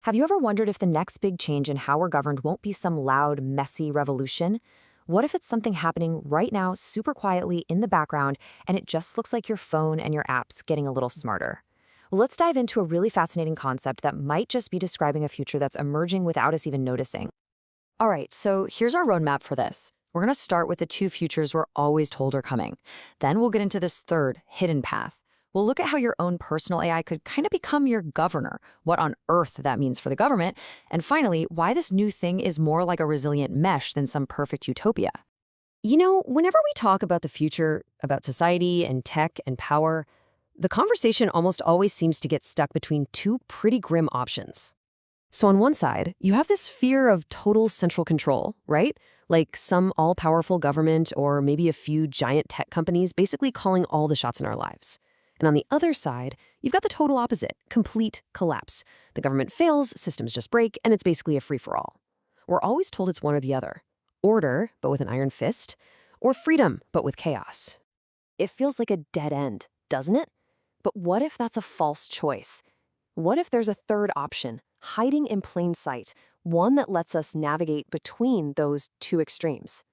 Have you ever wondered if the next big change in how we're governed won't be some loud, messy revolution? What if it's something happening right now, super quietly in the background, and it just looks like your phone and your apps getting a little smarter? Well, let's dive into a really fascinating concept that might just be describing a future that's emerging without us even noticing. All right, so here's our roadmap for this. We're going to start with the two futures we're always told are coming. Then we'll get into this third, hidden path. We'll look at how your own personal AI could kind of become your governor, what on earth that means for the government, and finally, why this new thing is more like a resilient mesh than some perfect utopia. Whenever we talk about the future, about society and tech and power, the conversation almost always seems to get stuck between two pretty grim options. So on one side, you have this fear of total central control, right? Like some all-powerful government or maybe a few giant tech companies basically calling all the shots in our lives. And on the other side, you've got the total opposite, complete collapse. The government fails, systems just break, and it's basically a free-for-all. We're always told it's one or the other. Order, but with an iron fist, or freedom, but with chaos. It feels like a dead end, doesn't it? But what if that's a false choice? What if there's a third option, hiding in plain sight, one that lets us navigate between those two extremes?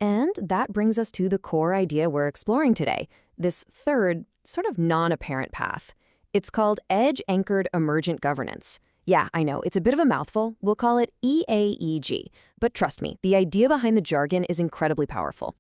And that brings us to the core idea we're exploring today, this third, sort of non-apparent path. It's called Edge-Anchored Emergent Governance. Yeah, I know, it's a bit of a mouthful. We'll call it EAEG. But trust me, the idea behind the jargon is incredibly powerful.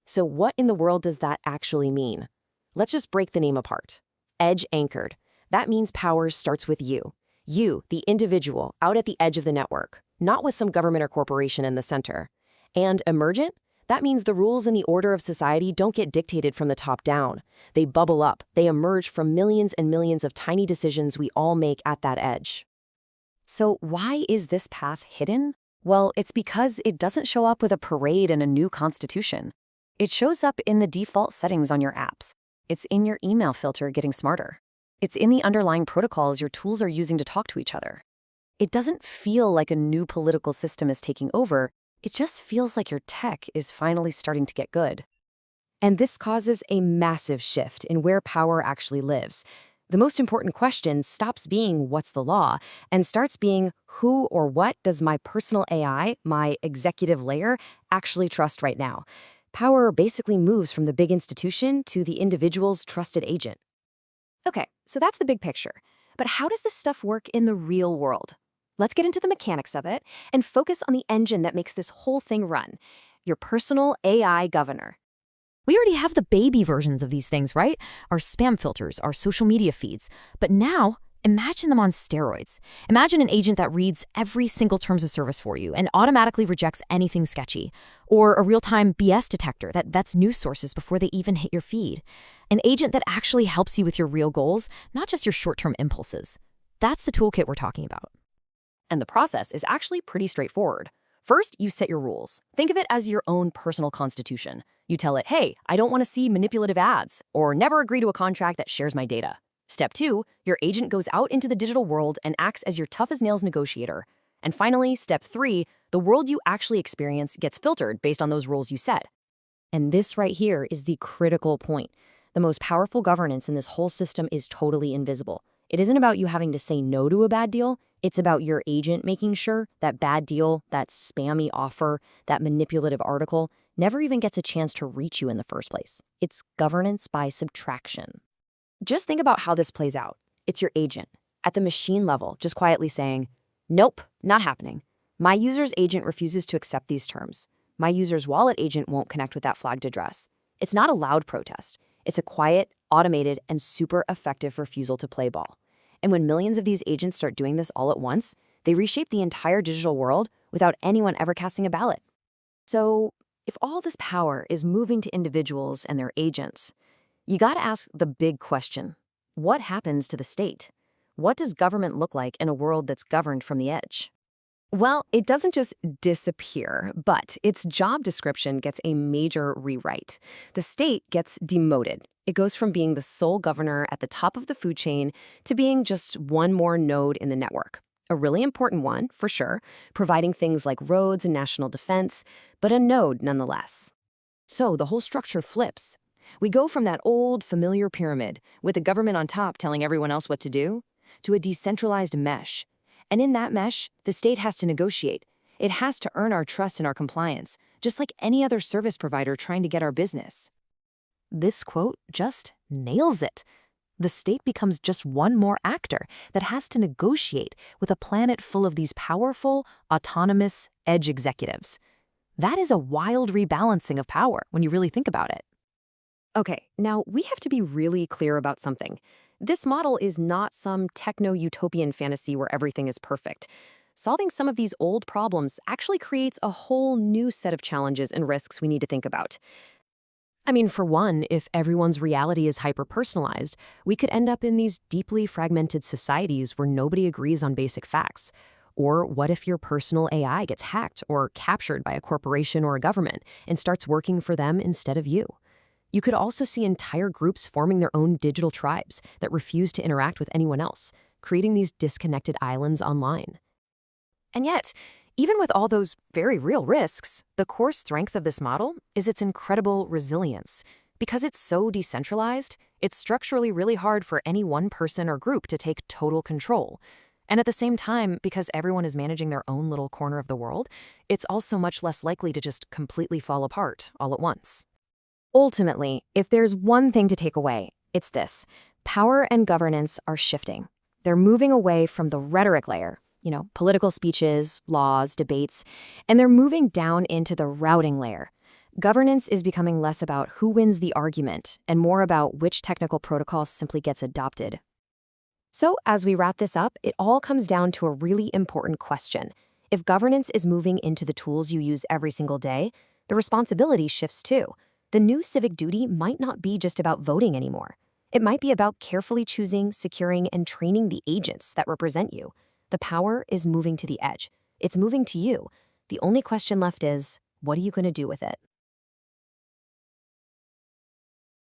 So what in the world does that actually mean? Let's just break the name apart. Edge-Anchored. That means power starts with you. You, the individual, out at the edge of the network, not with some government or corporation in the center. And emergent? That means the rules and the order of society don't get dictated from the top down. They bubble up. They emerge from millions and millions of tiny decisions we all make at that edge. So why is this path hidden? Well, it's because it doesn't show up with a parade and a new constitution. It shows up in the default settings on your apps. It's in your email filter getting smarter. It's in the underlying protocols your tools are using to talk to each other. It doesn't feel like a new political system is taking over. It just feels like your tech is finally starting to get good. And this causes a massive shift in where power actually lives. The most important question stops being what's the law and starts being who or what does my personal AI, my executive layer, actually trust right now. Power basically moves from the big institution to the individual's trusted agent. Okay, so that's the big picture. But how does this stuff work in the real world? Let's get into the mechanics of it and focus on the engine that makes this whole thing run, your personal AI governor. We already have the baby versions of these things, right? Our spam filters, our social media feeds. But now, imagine them on steroids. Imagine an agent that reads every single terms of service for you and automatically rejects anything sketchy. Or a real-time BS detector that vets news sources before they even hit your feed. An agent that actually helps you with your real goals, not just your short-term impulses. That's the toolkit we're talking about. And the process is actually pretty straightforward. First, you set your rules. Think of it as your own personal constitution. You tell it, hey, I don't want to see manipulative ads, or never agree to a contract that shares my data. Step 2, your agent goes out into the digital world and acts as your tough-as-nails negotiator. And finally, step 3, the world you actually experience gets filtered based on those rules you set. And this right here is the critical point. The most powerful governance in this whole system is totally invisible. It isn't about you having to say no to a bad deal. It's about your agent making sure that bad deal, that spammy offer, that manipulative article never even gets a chance to reach you in the first place. It's governance by subtraction. Just think about how this plays out. It's your agent, at the machine level, just quietly saying, nope, not happening. My user's agent refuses to accept these terms. My user's wallet agent won't connect with that flagged address. It's not a loud protest. It's a quiet, automated, and super effective refusal to play ball. And when millions of these agents start doing this all at once, they reshape the entire digital world without anyone ever casting a ballot. So, if all this power is moving to individuals and their agents, you gotta ask the big question. What happens to the state? What does government look like in a world that's governed from the edge? Well, it doesn't just disappear, but its job description gets a major rewrite. The state gets demoted. It goes from being the sole governor at the top of the food chain to being just one more node in the network. A really important one, for sure, providing things like roads and national defense, but a node nonetheless. So the whole structure flips. We go from that old, familiar pyramid, with the government on top telling everyone else what to do, to a decentralized mesh. And in that mesh, the state has to negotiate. It has to earn our trust and our compliance, just like any other service provider trying to get our business. This quote just nails it. The state becomes just one more actor that has to negotiate with a planet full of these powerful, autonomous edge executives. That is a wild rebalancing of power when you really think about it. Okay, now we have to be really clear about something. This model is not some techno-utopian fantasy where everything is perfect. Solving some of these old problems actually creates a whole new set of challenges and risks we need to think about. I mean, for one, if everyone's reality is hyper-personalized, we could end up in these deeply fragmented societies where nobody agrees on basic facts. Or what if your personal AI gets hacked or captured by a corporation or a government and starts working for them instead of you? You could also see entire groups forming their own digital tribes that refuse to interact with anyone else, creating these disconnected islands online. And yet, even with all those very real risks, the core strength of this model is its incredible resilience. Because it's so decentralized, it's structurally really hard for any one person or group to take total control. And at the same time, because everyone is managing their own little corner of the world, it's also much less likely to just completely fall apart all at once. Ultimately, if there's one thing to take away, it's this. Power and governance are shifting. They're moving away from the rhetoric layer, political speeches, laws, debates, and they're moving down into the routing layer. Governance is becoming less about who wins the argument and more about which technical protocol simply gets adopted. So as we wrap this up, it all comes down to a really important question. If governance is moving into the tools you use every single day, the responsibility shifts too. The new civic duty might not be just about voting anymore. It might be about carefully choosing, securing, and training the agents that represent you. The power is moving to the edge. It's moving to you. The only question left is, what are you going to do with it?